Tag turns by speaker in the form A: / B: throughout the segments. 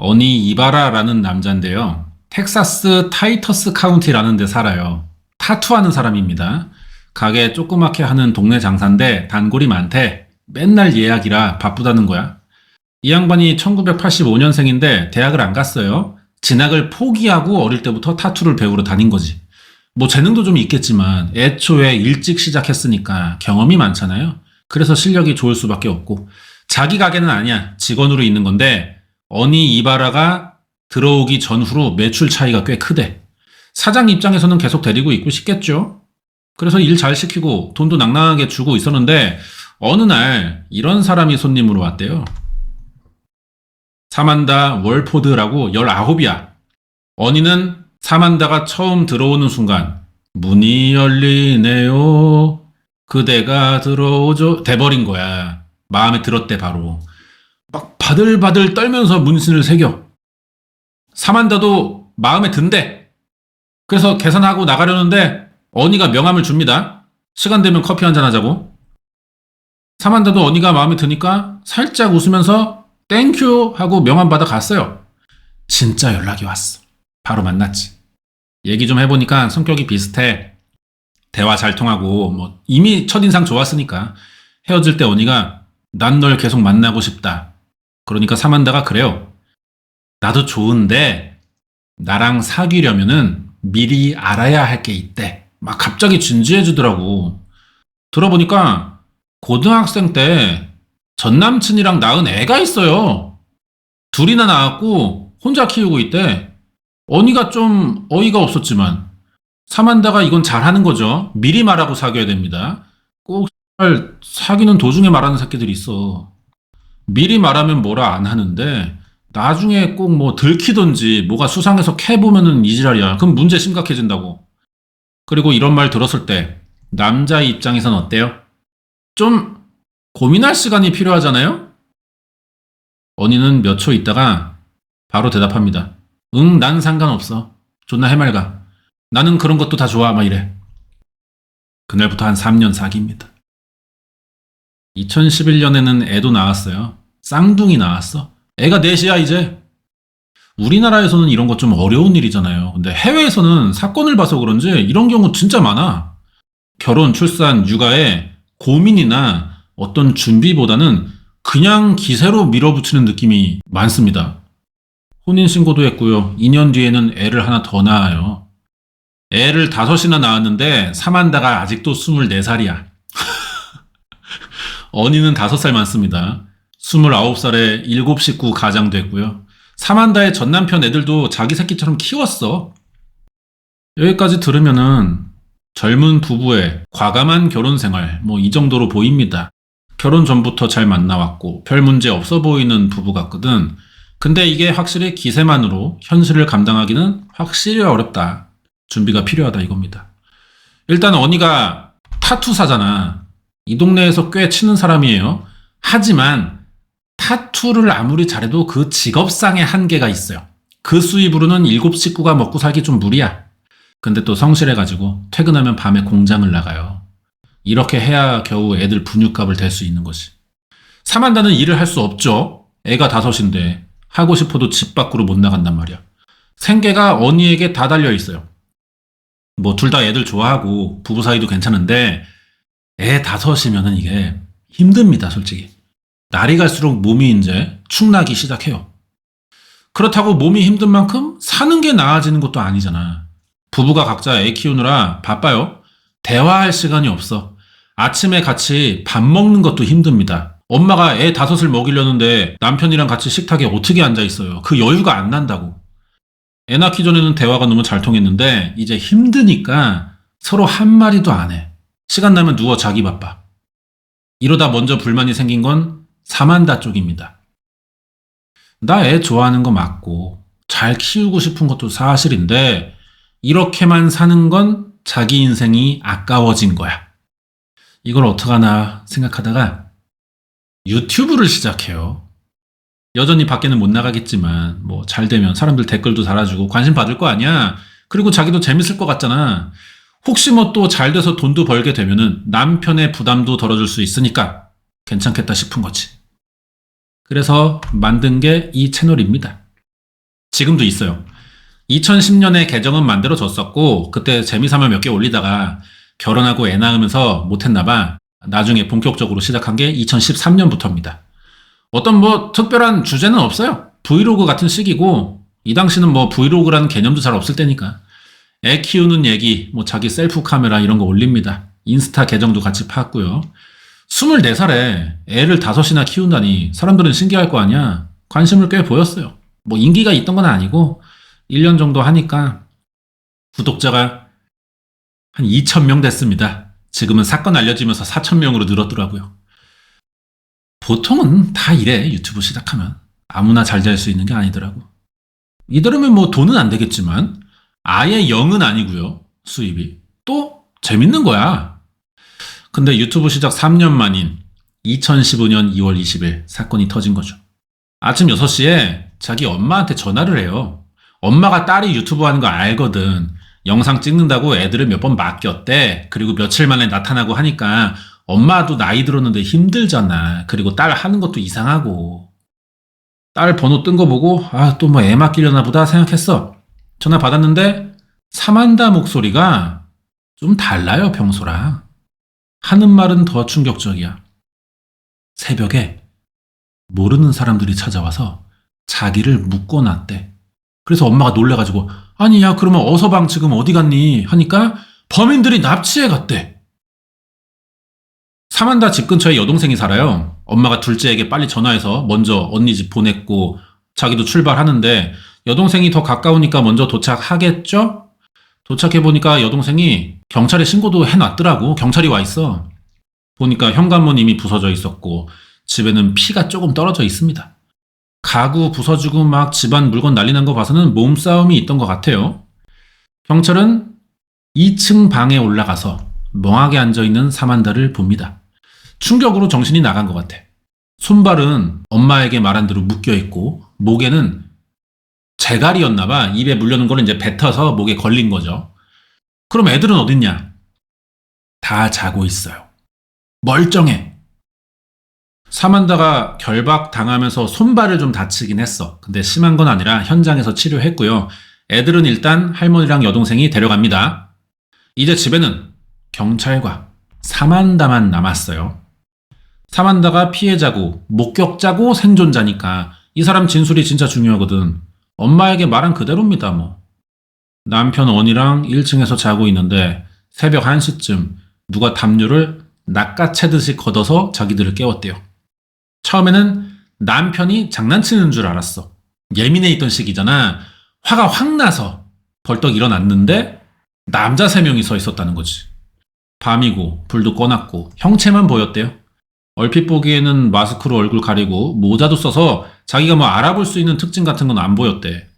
A: 어니 이바라라는 남자인데요. 텍사스 타이터스 카운티라는 데 살아요. 타투하는 사람입니다. 가게 조그맣게 하는 동네 장사인데 단골이 많대. 맨날 예약이라 바쁘다는 거야. 이 양반이 1985년생인데 대학을 안 갔어요. 진학을 포기하고 어릴 때부터 타투를 배우러 다닌 거지. 뭐 재능도 좀 있겠지만 애초에 일찍 시작했으니까 경험이 많잖아요. 그래서 실력이 좋을 수밖에 없고, 자기 가게는 아니야. 직원으로 있는 건데 어니 이바라가 들어오기 전후로 매출 차이가 꽤 크대. 사장 입장에서는 계속 데리고 있고 싶겠죠. 그래서 일 잘 시키고 돈도 낭낭하게 주고 있었는데 어느 날 이런 사람이 손님으로 왔대요. 사만다 월포드라고 19이야. 어니는 사만다가 처음 들어오는 순간 문이 열리네요. 그대가 들어오죠. 돼버린 거야. 마음에 들었대 바로. 막 바들바들 떨면서 문신을 새겨. 사만다도 마음에 든대. 그래서 계산하고 나가려는데 어니가 명함을 줍니다. 시간 되면 커피 한잔 하자고. 사만다도 어니가 마음에 드니까 살짝 웃으면서 땡큐 하고 명함 받아 갔어요. 진짜 연락이 왔어. 바로 만났지. 얘기 좀 해보니까 성격이 비슷해. 대화 잘 통하고 뭐 이미 첫인상 좋았으니까 헤어질 때 어니가 난 널 계속 만나고 싶다. 그러니까 사만다가 그래요. 나도 좋은데 나랑 사귀려면은 미리 알아야 할 게 있대. 막 갑자기 진지해 주더라고. 들어보니까 고등학생 때 전남친이랑 낳은 애가 있어요. 둘이나 낳았고 혼자 키우고 있대. 어니가 좀 어이가 없었지만 사만다가 이건 잘하는 거죠. 미리 말하고 사귀어야 됩니다. 꼭 사귀는 도중에 말하는 새끼들이 있어. 미리 말하면 뭐라 안 하는데 나중에 꼭 뭐 들키던지 뭐가 수상해서 캐보면은 이지랄이야. 그럼 문제 심각해진다고. 그리고 이런 말 들었을 때 남자 입장에선 어때요? 좀 고민할 시간이 필요하잖아요? 언니는 몇 초 있다가 바로 대답합니다. 응, 난 상관없어. 존나 해맑아. 나는 그런 것도 다 좋아. 막 이래. 그날부터 한 3년 사귀입니다. 2011년에는 애도 나왔어요. 쌍둥이 나왔어. 애가 넷이야 이제. 우리나라에서는 이런 거 좀 어려운 일이잖아요. 근데 해외에서는 사건을 봐서 그런지 이런 경우 진짜 많아. 결혼, 출산, 육아에 고민이나 어떤 준비보다는 그냥 기세로 밀어붙이는 느낌이 많습니다. 혼인신고도 했고요. 2년 뒤에는 애를 하나 더 낳아요. 애를 5이나 낳았는데 사만다가 아직도 24살이야. 어니는 5살 많습니다. 29살에 7 식구 가장됐고요. 사만다의 전남편 애들도 자기 새끼처럼 키웠어. 여기까지 들으면은 젊은 부부의 과감한 결혼 생활, 뭐 이 정도로 보입니다. 결혼 전부터 잘 만나왔고 별 문제 없어 보이는 부부 같거든. 근데 이게 확실히 기세만으로 현실을 감당하기는 확실히 어렵다. 준비가 필요하다 이겁니다. 일단 어니가 타투사잖아. 이 동네에서 꽤 치는 사람이에요. 하지만 타투를 아무리 잘해도 그 직업상의 한계가 있어요. 그 수입으로는 7 식구가 먹고 살기 좀 무리야. 근데 또 성실해가지고 퇴근하면 밤에 공장을 나가요. 이렇게 해야 겨우 애들 분유값을 댈 수 있는 거지. 사만다는 일을 할 수 없죠. 애가 5인데 하고 싶어도 집 밖으로 못 나간단 말이야. 생계가 어니에게 다 달려 있어요. 뭐 둘 다 애들 좋아하고 부부 사이도 괜찮은데 애 5이면은 이게 힘듭니다, 솔직히. 날이 갈수록 몸이 이제 축나기 시작해요. 그렇다고 몸이 힘든 만큼 사는 게 나아지는 것도 아니잖아. 부부가 각자 애 키우느라 바빠요. 대화할 시간이 없어. 아침에 같이 밥 먹는 것도 힘듭니다. 엄마가 애 5을 먹이려는데 남편이랑 같이 식탁에 어떻게 앉아 있어요. 그 여유가 안 난다고. 애 낳기 전에는 대화가 너무 잘 통했는데 이제 힘드니까 서로 한마디도 안 해. 시간 나면 누워 자기 바빠. 이러다 먼저 불만이 생긴 건 사만다 쪽입니다. 나 애 좋아하는 거 맞고 잘 키우고 싶은 것도 사실인데 이렇게만 사는 건 자기 인생이 아까워진 거야. 이걸 어떡하나 생각하다가 유튜브를 시작해요. 여전히 밖에는 못 나가겠지만 뭐 잘 되면 사람들 댓글도 달아주고 관심 받을 거 아니야. 그리고 자기도 재밌을 것 같잖아. 혹시 뭐 또 잘 돼서 돈도 벌게 되면은 남편의 부담도 덜어줄 수 있으니까 괜찮겠다 싶은 거지. 그래서 만든 게 이 채널입니다. 지금도 있어요. 2010년에 계정은 만들어졌었고 그때 재미삼아 몇 개 올리다가 결혼하고 애 낳으면서 못했나봐. 나중에 본격적으로 시작한 게 2013년부터입니다. 어떤 뭐 특별한 주제는 없어요. 브이로그 같은 식이고 이 당시는 뭐 브이로그라는 개념도 잘 없을 때니까 애 키우는 얘기, 뭐 자기 셀프 카메라 이런 거 올립니다. 인스타 계정도 같이 팠고요. 24살에 애를 5이나 키운다니 사람들은 신기할 거 아니야. 관심을 꽤 보였어요. 뭐 인기가 있던 건 아니고 1년 정도 하니까 구독자가 한 2,000명 됐습니다. 지금은 사건 알려지면서 4,000명으로 늘었더라고요. 보통은 다 이래, 유튜브 시작하면. 아무나 잘 될 수 있는 게 아니더라고. 이대로면 뭐 돈은 안 되겠지만 아예 0은 아니고요. 수입이. 또 재밌는 거야. 근데 유튜브 시작 3년 만인 2015년 2월 20일 사건이 터진 거죠. 아침 6시에 자기 엄마한테 전화를 해요. 엄마가 딸이 유튜브 하는 거 알거든. 영상 찍는다고 애들을 몇 번 맡겼대. 그리고 며칠 만에 나타나고 하니까 엄마도 나이 들었는데 힘들잖아. 그리고 딸 하는 것도 이상하고. 딸 번호 뜬 거 보고 또 뭐 애 맡기려나 보다 생각했어. 전화 받았는데 사만다 목소리가 좀 달라요, 평소랑. 하는 말은 더 충격적이야. 새벽에 모르는 사람들이 찾아와서 자기를 묶어놨대. 그래서 엄마가 놀래가지고 아니 야 그러면 어서방 지금 어디 갔니? 하니까 범인들이 납치해 갔대. 사만다 집 근처에 여동생이 살아요. 엄마가 둘째에게 빨리 전화해서 먼저 언니 집 보냈고 자기도 출발하는데 여동생이 더 가까우니까 먼저 도착하겠죠? 도착해보니까 여동생이 경찰에 신고도 해놨더라고. 경찰이 와 있어. 보니까 현관문 이미 부서져 있었고 집에는 피가 조금 떨어져 있습니다. 가구 부서지고 막 집안 물건 난리 난 거 봐서는 몸싸움이 있던 것 같아요. 경찰은 2층 방에 올라가서 멍하게 앉아있는 사만다를 봅니다. 충격으로 정신이 나간 것 같아. 손발은 엄마에게 말한 대로 묶여있고 목에는 재갈이었나봐. 입에 물려는 걸 이제 뱉어서 목에 걸린 거죠. 그럼 애들은 어딨냐? 다 자고 있어요. 멀쩡해. 사만다가 결박 당하면서 손발을 좀 다치긴 했어. 근데 심한 건 아니라 현장에서 치료했고요. 애들은 일단 할머니랑 여동생이 데려갑니다. 이제 집에는 경찰과 사만다만 남았어요. 사만다가 피해자고 목격자고 생존자니까 이 사람 진술이 진짜 중요하거든. 엄마에게 말한 그대로입니다, 뭐. 남편 언이랑 1층에서 자고 있는데 새벽 1시쯤 누가 담요를 낚아채듯이 걷어서 자기들을 깨웠대요. 처음에는 남편이 장난치는 줄 알았어. 예민해 있던 시기잖아. 화가 확 나서 벌떡 일어났는데 남자 3명이 서 있었다는 거지. 밤이고 불도 꺼놨고 형체만 보였대요. 얼핏 보기에는 마스크로 얼굴 가리고 모자도 써서 자기가 뭐 알아볼 수 있는 특징 같은 건 안 보였대.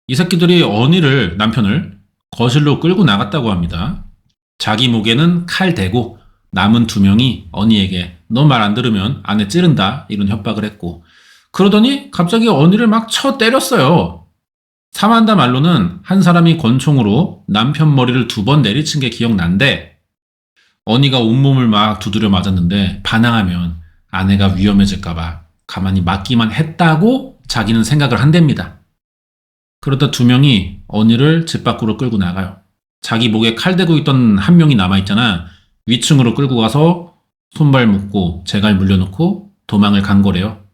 A: 이 새끼들이 언니를, 남편을 거실로 끌고 나갔다고 합니다. 자기 목에는 칼 대고 남은 2명이 언니에게 너 말 안 들으면 아내 찌른다 이런 협박을 했고 그러더니 갑자기 언니를 막 쳐 때렸어요. 사만다 말로는 한 사람이 권총으로 남편 머리를 2번 내리친 게 기억난대. 언니가 온몸을 막 두드려 맞았는데 반항하면 아내가 위험해질까봐 가만히 맞기만 했다고 자기는 생각을 한답니다. 그러다 2명이 언니를 집 밖으로 끌고 나가요. 자기 목에 칼 대고 있던 1명이 남아있잖아. 위층으로 끌고 가서 손발 묶고 재갈 물려놓고 도망을 간 거래요.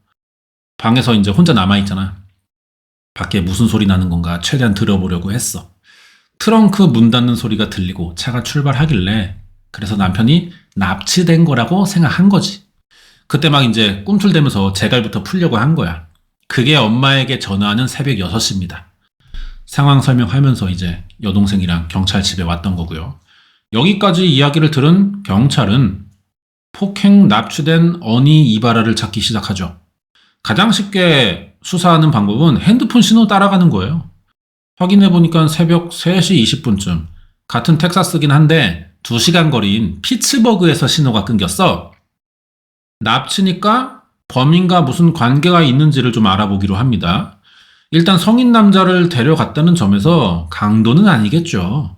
A: 방에서 이제 혼자 남아있잖아. 밖에 무슨 소리 나는 건가 최대한 들어보려고 했어. 트렁크 문 닫는 소리가 들리고 차가 출발하길래 그래서 남편이 납치된 거라고 생각한 거지. 그때 막 이제 꿈틀대면서 재갈부터 풀려고 한 거야. 그게 엄마에게 전화하는 새벽 6시입니다. 상황 설명하면서 이제 여동생이랑 경찰 집에 왔던 거고요. 여기까지 이야기를 들은 경찰은 폭행 납치된 어니 이바라를 찾기 시작하죠. 가장 쉽게 수사하는 방법은 핸드폰 신호 따라가는 거예요. 확인해보니까 새벽 3시 20분쯤 같은 텍사스긴 한데 2시간 거리인 피츠버그에서 신호가 끊겼어. 납치니까 범인과 무슨 관계가 있는지를 좀 알아보기로 합니다. 일단 성인 남자를 데려갔다는 점에서 강도는 아니겠죠.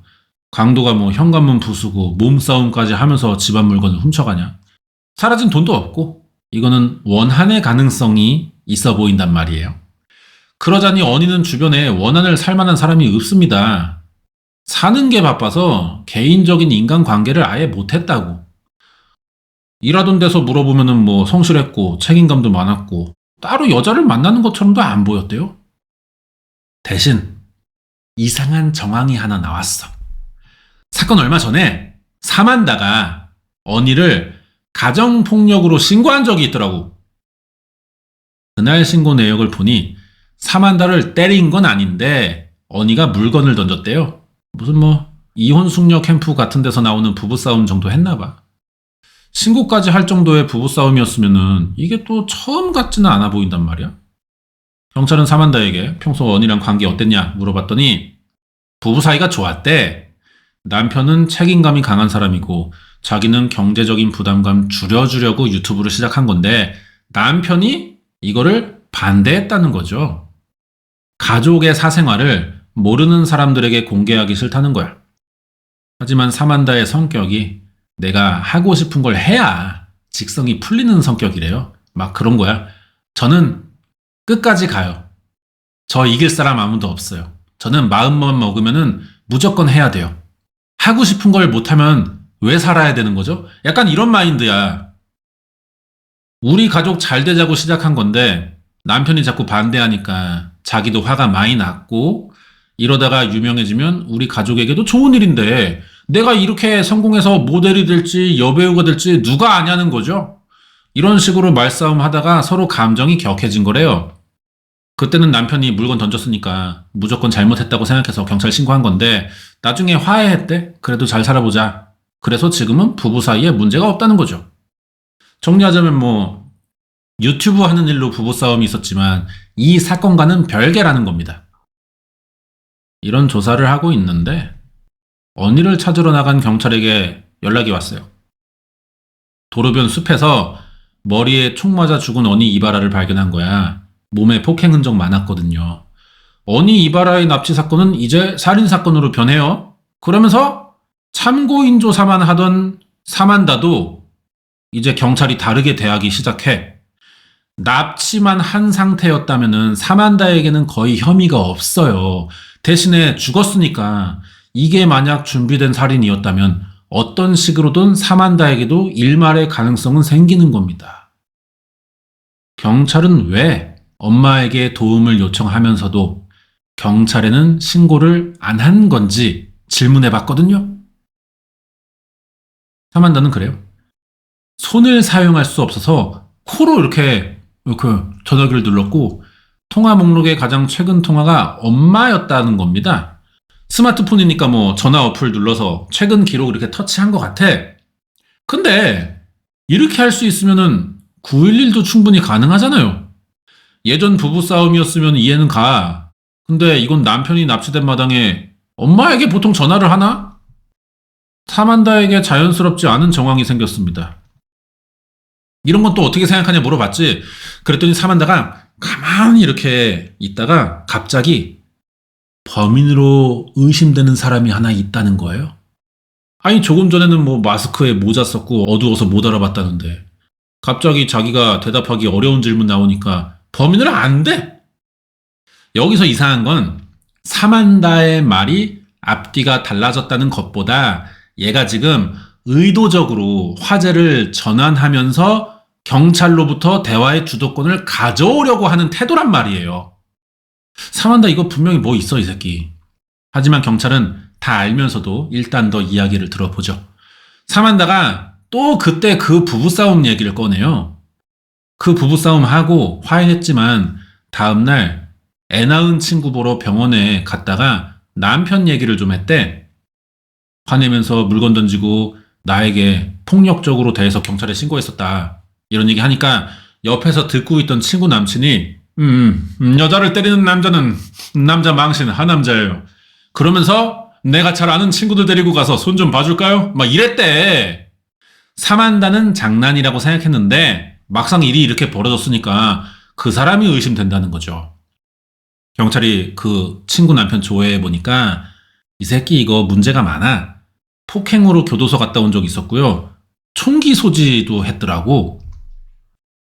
A: 강도가 뭐 현관문 부수고 몸싸움까지 하면서 집안 물건을 훔쳐가냐. 사라진 돈도 없고 이거는 원한의 가능성이 있어 보인단 말이에요. 그러자니 언니는 주변에 원한을 살 만한 사람이 없습니다. 사는 게 바빠서 개인적인 인간관계를 아예 못했다고. 일하던 데서 물어보면은 뭐 성실했고 책임감도 많았고 따로 여자를 만나는 것처럼도 안 보였대요. 대신 이상한 정황이 하나 나왔어. 사건 얼마 전에 사만다가 언니를 가정폭력으로 신고한 적이 있더라고. 그날 신고 내역을 보니 사만다를 때린 건 아닌데 언니가 물건을 던졌대요. 무슨 뭐 이혼 숙녀 캠프 같은 데서 나오는 부부싸움 정도 했나 봐. 신고까지 할 정도의 부부싸움이었으면은 이게 또 처음 같지는 않아 보인단 말이야. 경찰은 사만다에게 평소 언니랑 관계 어땠냐 물어봤더니 부부 사이가 좋았대. 남편은 책임감이 강한 사람이고 자기는 경제적인 부담감 줄여주려고 유튜브를 시작한 건데 남편이 이거를 반대했다는 거죠. 가족의 사생활을 모르는 사람들에게 공개하기 싫다는 거야. 하지만 사만다의 성격이 내가 하고 싶은 걸 해야 직성이 풀리는 성격이래요. 막 그런 거야. 저는 끝까지 가요. 저 이길 사람 아무도 없어요. 저는 마음만 먹으면은 무조건 해야 돼요. 하고 싶은 걸 못하면 왜 살아야 되는 거죠? 약간 이런 마인드야. 우리 가족 잘 되자고 시작한 건데 남편이 자꾸 반대하니까 자기도 화가 많이 났고 이러다가 유명해지면 우리 가족에게도 좋은 일인데 내가 이렇게 성공해서 모델이 될지 여배우가 될지 누가 아냐는 거죠. 이런 식으로 말싸움 하다가 서로 감정이 격해진 거래요. 그때는 남편이 물건 던졌으니까 무조건 잘못했다고 생각해서 경찰 신고한 건데 나중에 화해했대. 그래도 잘 살아보자. 그래서 지금은 부부 사이에 문제가 없다는 거죠. 정리하자면 뭐 유튜브 하는 일로 부부싸움이 있었지만 이 사건과는 별개라는 겁니다. 이런 조사를 하고 있는데 언니를 찾으러 나간 경찰에게 연락이 왔어요. 도로변 숲에서 머리에 총 맞아 죽은 언니 이바라를 발견한 거야. 몸에 폭행 흔적 많았거든요. 언니 이바라의 납치 사건은 이제 살인사건으로 변해요. 그러면서 참고인 조사만 하던 사만다도 이제 경찰이 다르게 대하기 시작해. 납치만 한 상태였다면은 사만다에게는 거의 혐의가 없어요. 대신에 죽었으니까 이게 만약 준비된 살인이었다면 어떤 식으로든 사만다에게도 일말의 가능성은 생기는 겁니다. 경찰은 왜 엄마에게 도움을 요청하면서도 경찰에는 신고를 안 한 건지 질문해 봤거든요. 사만다는 그래요. 손을 사용할 수 없어서 코로 이렇게 전화기를 눌렀고 통화 목록의 가장 최근 통화가 엄마였다는 겁니다. 스마트폰이니까 뭐 전화 어플 눌러서 최근 기록 이렇게 터치한 것 같아. 근데 이렇게 할 수 있으면은 911도 충분히 가능하잖아요. 예전 부부싸움이었으면 이해는 가. 근데 이건 남편이 납치된 마당에 엄마에게 보통 전화를 하나? 사만다에게 자연스럽지 않은 정황이 생겼습니다. 이런 건 또 어떻게 생각하냐 물어봤지. 그랬더니 사만다가 가만히 이렇게 있다가 갑자기 범인으로 의심되는 사람이 하나 있다는 거예요. 아니 조금 전에는 뭐 마스크에 모자 썼고 어두워서 못 알아봤다는데 갑자기 자기가 대답하기 어려운 질문 나오니까 범인을 안 돼. 여기서 이상한 건 사만다의 말이 앞뒤가 달라졌다는 것보다 얘가 지금 의도적으로 화제를 전환하면서 경찰로부터 대화의 주도권을 가져오려고 하는 태도란 말이에요. 사만다 이거 분명히 뭐 있어 이 새끼. 하지만 경찰은 다 알면서도 일단 더 이야기를 들어보죠. 사만다가 또 그때 그 부부싸움 얘기를 꺼내요. 그 부부싸움 하고 화해했지만 다음날 애 낳은 친구 보러 병원에 갔다가 남편 얘기를 좀 했대. 화내면서 물건 던지고 나에게 폭력적으로 대해서 경찰에 신고했었다. 이런 얘기 하니까 옆에서 듣고 있던 친구 남친이 여자를 때리는 남자는 남자 망신 하남자예요. 그러면서 내가 잘 아는 친구들 데리고 가서 손 좀 봐줄까요? 막 이랬대. 사만다는 장난이라고 생각했는데 막상 일이 이렇게 벌어졌으니까 그 사람이 의심된다는 거죠. 경찰이 그 친구 남편 조회해보니까 이 새끼 이거 문제가 많아. 폭행으로 교도소 갔다 온 적이 있었고요. 총기 소지도 했더라고.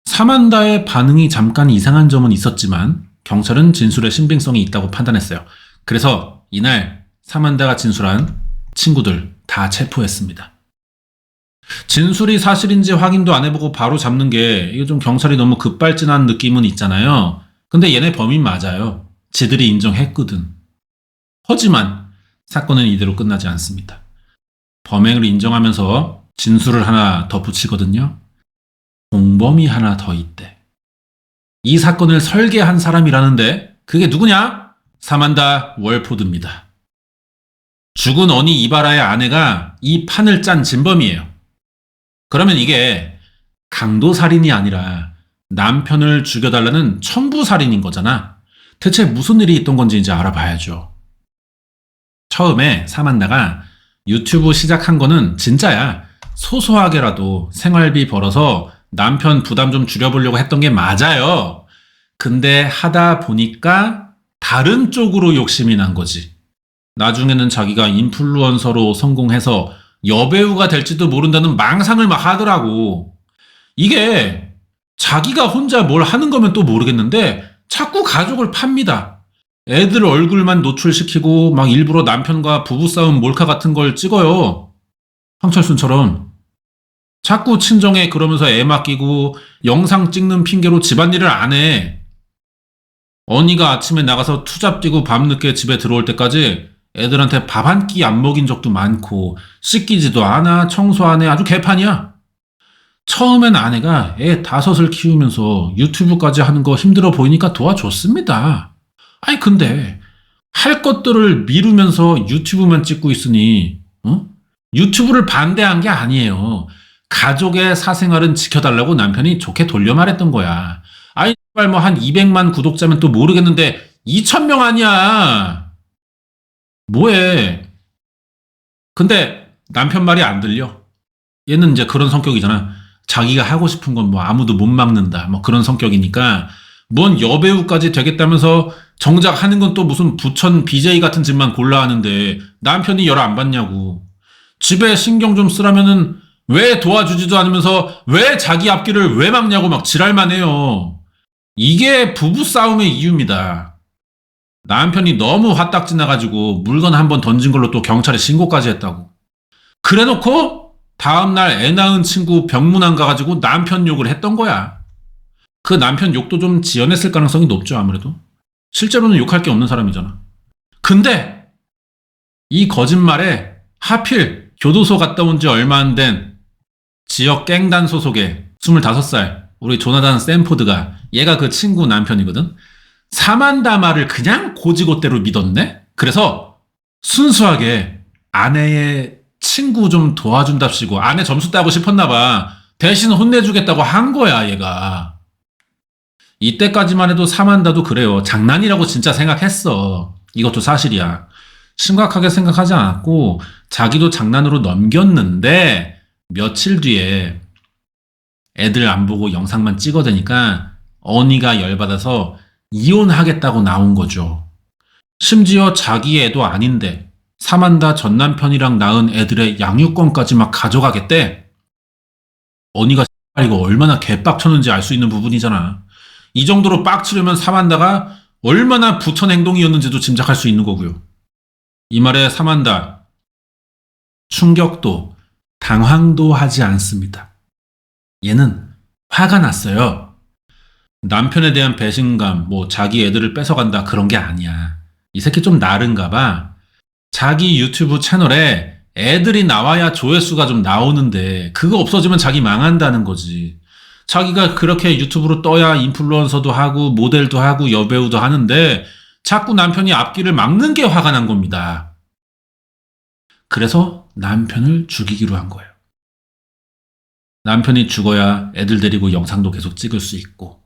A: 사만다의 반응이 잠깐 이상한 점은 있었지만 경찰은 진술의 신빙성이 있다고 판단했어요. 그래서 이날 사만다가 진술한 친구들 다 체포했습니다. 진술이 사실인지 확인도 안 해보고 바로 잡는 게 이거 좀 경찰이 너무 급발진한 느낌은 있잖아요. 근데 얘네 범인 맞아요. 지들이 인정했거든. 하지만 사건은 이대로 끝나지 않습니다. 범행을 인정하면서 진술을 하나 더 붙이거든요. 공범이 하나 더 있대. 이 사건을 설계한 사람이라는데 그게 누구냐? 사만다 월포드입니다. 죽은 어니 이바라의 아내가 이 판을 짠 진범이에요. 그러면 이게 강도살인이 아니라 남편을 죽여달라는 청부살인인 거잖아. 대체 무슨 일이 있던 건지 이제 알아봐야죠. 처음에 사만다가 유튜브 시작한 거는 진짜야. 소소하게라도 생활비 벌어서 남편 부담 좀 줄여보려고 했던 게 맞아요. 근데 하다 보니까 다른 쪽으로 욕심이 난 거지. 나중에는 자기가 인플루언서로 성공해서 여배우가 될지도 모른다는 망상을 막 하더라고. 이게 자기가 혼자 뭘 하는 거면 또 모르겠는데 자꾸 가족을 팝니다. 애들 얼굴만 노출시키고 막 일부러 남편과 부부싸움 몰카 같은 걸 찍어요. 황철순처럼. 자꾸 친정에 그러면서 애 맡기고 영상 찍는 핑계로 집안일을 안 해. 언니가 아침에 나가서 투잡 뛰고 밤늦게 집에 들어올 때까지 애들한테 밥 한 끼 안 먹인 적도 많고 씻기지도 않아, 청소 안 해. 아주 개판이야. 처음엔 아내가 애 5을 키우면서 유튜브까지 하는 거 힘들어 보이니까 도와줬습니다. 아니 근데 할 것들을 미루면서 유튜브만 찍고 있으니 유튜브를 반대한 게 아니에요. 가족의 사생활은 지켜달라고 남편이 좋게 돌려 말했던 거야. 아니 뭐 한 200만 구독자면 또 모르겠는데 2,000명 아니야. 뭐해. 근데 남편 말이 안 들려. 얘는 이제 그런 성격이잖아. 자기가 하고 싶은 건 뭐 아무도 못 막는다. 뭐 그런 성격이니까 뭔 여배우까지 되겠다면서 정작 하는 건 또 무슨 부천 BJ 같은 집만 골라 하는데 남편이 열 안 받냐고. 집에 신경 좀 쓰라면은 왜 도와주지도 않으면서 왜 자기 앞길을 왜 막냐고 막 지랄만 해요. 이게 부부싸움의 이유입니다. 남편이 너무 화딱지 나가지고 물건 한번 던진 걸로 또 경찰에 신고까지 했다고. 그래놓고 다음날 애 낳은 친구 병문안 가가지고 남편 욕을 했던 거야. 그 남편 욕도 좀 지어냈을 가능성이 높죠, 아무래도. 실제로는 욕할 게 없는 사람이잖아. 근데 이 거짓말에 하필 교도소 갔다 온 지 얼마 안 된 지역 갱단 소속의 25살 우리 조나단 샌포드가 얘가 그 친구 남편이거든. 사만다 말을 그냥 고지고대로 믿었네? 그래서 순수하게 아내의 친구 좀 도와준답시고 아내 점수 따고 싶었나 봐. 대신 혼내주겠다고 한 거야, 얘가. 이때까지만 해도 사만다도 그래요. 장난이라고 진짜 생각했어. 이것도 사실이야. 심각하게 생각하지 않았고 자기도 장난으로 넘겼는데 며칠 뒤에 애들 안 보고 영상만 찍어대니까 언니가 열받아서 이혼하겠다고 나온 거죠. 심지어 자기 애도 아닌데 사만다 전 남편이랑 낳은 애들의 양육권까지 막 가져가겠대. 언니가 이거 얼마나 개빡쳤는지 알 수 있는 부분이잖아. 이 정도로 빡치려면 사만다가 얼마나 부천 행동이었는지도 짐작할 수 있는 거고요. 이 말에 사만다 충격도 당황도 하지 않습니다. 얘는 화가 났어요. 남편에 대한 배신감, 뭐 자기 애들을 뺏어간다 그런 게 아니야. 이 새끼 좀 나른가 봐. 자기 유튜브 채널에 애들이 나와야 조회수가 좀 나오는데 그거 없어지면 자기 망한다는 거지. 자기가 그렇게 유튜브로 떠야 인플루언서도 하고 모델도 하고 여배우도 하는데 자꾸 남편이 앞길을 막는 게 화가 난 겁니다. 그래서 남편을 죽이기로 한 거예요. 남편이 죽어야 애들 데리고 영상도 계속 찍을 수 있고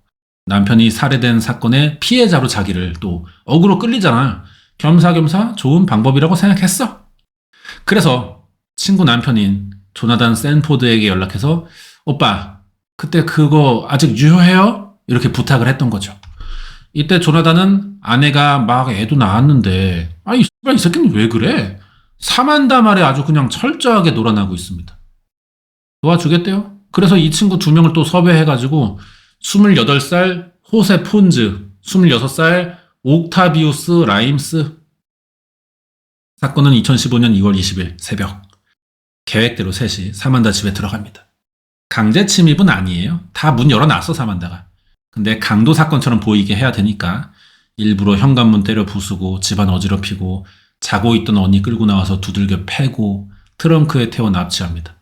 A: 남편이 살해된 사건의 피해자로 자기를 또 억으로 끌리잖아. 겸사겸사 좋은 방법이라고 생각했어. 그래서 친구 남편인 조나단 샌포드에게 연락해서 오빠 그때 그거 아직 유효해요? 이렇게 부탁을 했던 거죠. 이때 조나단은 아내가 막 애도 낳았는데 이 새끼는 왜 그래? 사만다 말에 아주 그냥 철저하게 놀아나고 있습니다. 도와주겠대요. 그래서 이 친구 2명을 또 섭외해가지고 28살 호세 폰즈 26살 옥타비우스 라임스. 사건은 2015년 2월 20일 새벽. 계획대로 셋이 사만다 집에 들어갑니다. 강제 침입은 아니에요. 다 문 열어놨어, 사만다가. 근데 강도 사건처럼 보이게 해야 되니까 일부러 현관문 때려 부수고 집안 어지럽히고 자고 있던 언니 끌고 나와서 두들겨 패고 트렁크에 태워 납치합니다.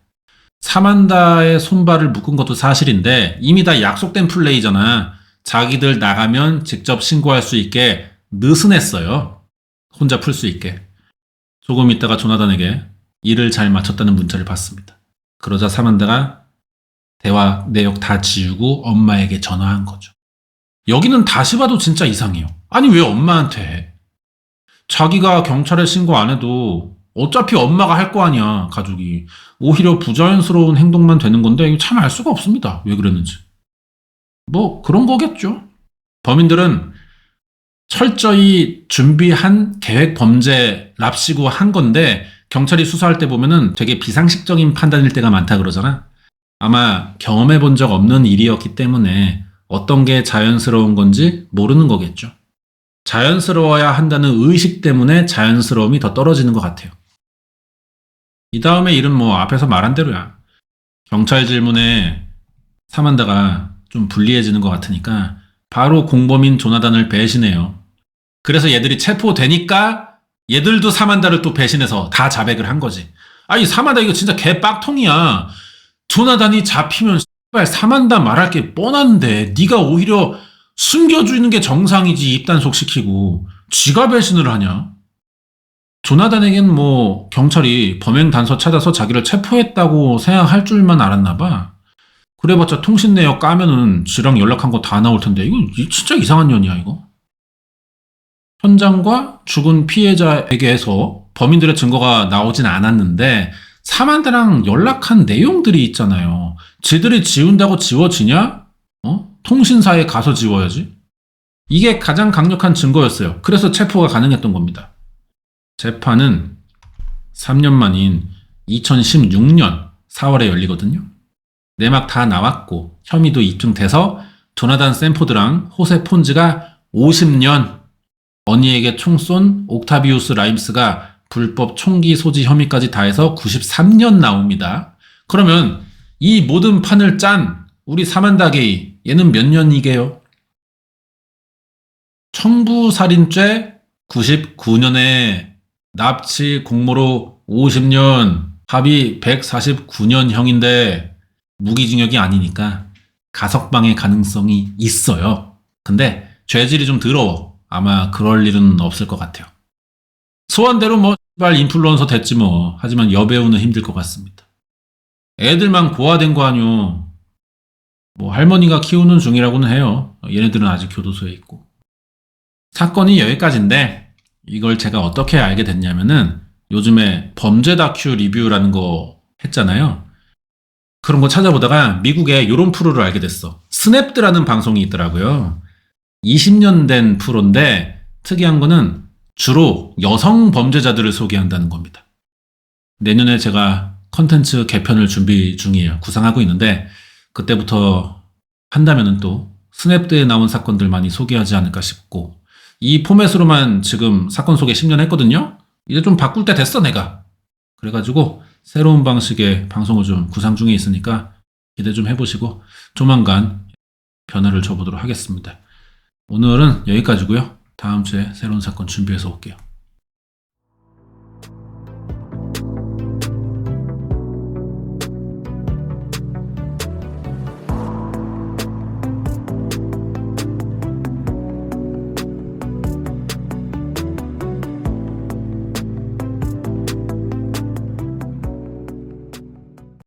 A: 사만다의 손발을 묶은 것도 사실인데 이미 다 약속된 플레이잖아. 자기들 나가면 직접 신고할 수 있게 느슨했어요. 혼자 풀 수 있게. 조금 있다가 조나단에게 일을 잘 마쳤다는 문자를 받습니다. 그러자 사만다가 대화 내역 다 지우고 엄마에게 전화한 거죠. 여기는 다시 봐도 진짜 이상해요. 아니 왜 엄마한테 해? 자기가 경찰에 신고 안 해도 어차피 엄마가 할 거 아니야, 가족이. 오히려 부자연스러운 행동만 되는 건데 참 알 수가 없습니다. 왜 그랬는지. 뭐 그런 거겠죠. 범인들은 철저히 준비한 계획 범죄 랍시고 한 건데 경찰이 수사할 때 보면은 되게 비상식적인 판단일 때가 많다 그러잖아. 아마 경험해 본 적 없는 일이었기 때문에 어떤 게 자연스러운 건지 모르는 거겠죠. 자연스러워야 한다는 의식 때문에 자연스러움이 더 떨어지는 것 같아요. 이 다음에 일은 뭐 앞에서 말한 대로야. 경찰 질문에 사만다가 좀 불리해지는 것 같으니까 바로 공범인 조나단을 배신해요. 그래서 얘들이 체포되니까 얘들도 사만다를 또 배신해서 다 자백을 한 거지. 아니 사만다 이거 진짜 개빡통이야. 조나단이 잡히면 사만다 말할 게 뻔한데 네가 오히려 숨겨주는 게 정상이지. 입단속 시키고 지가 배신을 하냐. 조나단에겐 뭐 경찰이 범행 단서 찾아서 자기를 체포했다고 생각할 줄만 알았나 봐. 그래봤자 통신 내역 까면은 지랑 연락한 거 다 나올 텐데 이거 진짜 이상한 년이야 이거. 현장과 죽은 피해자에게서 범인들의 증거가 나오진 않았는데 사만다랑 연락한 내용들이 있잖아요. 지들이 지운다고 지워지냐? 통신사에 가서 지워야지. 이게 가장 강력한 증거였어요. 그래서 체포가 가능했던 겁니다. 재판은 3년 만인 2016년 4월에 열리거든요. 내막 다 나왔고 혐의도 입증돼서 조나단 샌포드랑 호세 폰즈가 50년, 언니에게 총 쏜 옥타비우스 라임스가 불법 총기 소지 혐의까지 다해서 93년 나옵니다. 그러면 이 모든 판을 짠 우리 사만다 게이, 얘는 몇 년이게요? 청부살인죄 99년에 납치 공모로 50년, 합의 149년형인데 무기징역이 아니니까 가석방의 가능성이 있어요. 근데 죄질이 좀 더러워. 아마 그럴 일은 없을 것 같아요. 소원대로 뭐 인플루언서 됐지 뭐. 하지만 여배우는 힘들 것 같습니다. 애들만 고아된 거 아니오. 뭐 할머니가 키우는 중이라고는 해요. 얘네들은 아직 교도소에 있고. 사건이 여기까지인데 이걸 제가 어떻게 알게 됐냐면은 요즘에 범죄 다큐 리뷰라는 거 했잖아요. 그런 거 찾아보다가 미국에 이런 프로를 알게 됐어. 스냅드라는 방송이 있더라고요. 20년 된 프로인데 특이한 거는 주로 여성 범죄자들을 소개한다는 겁니다. 내년에 제가 컨텐츠 개편을 준비 중이에요. 구상하고 있는데 그때부터 한다면은 또 스냅드에 나온 사건들 많이 소개하지 않을까 싶고 이 포맷으로만 지금 사건 소개 10년 했거든요. 이제 좀 바꿀 때 됐어 내가. 그래가지고 새로운 방식의 방송을 좀 구상 중에 있으니까 기대 좀 해보시고 조만간 변화를 줘보도록 하겠습니다. 오늘은 여기까지고요. 다음 주에 새로운 사건 준비해서 올게요.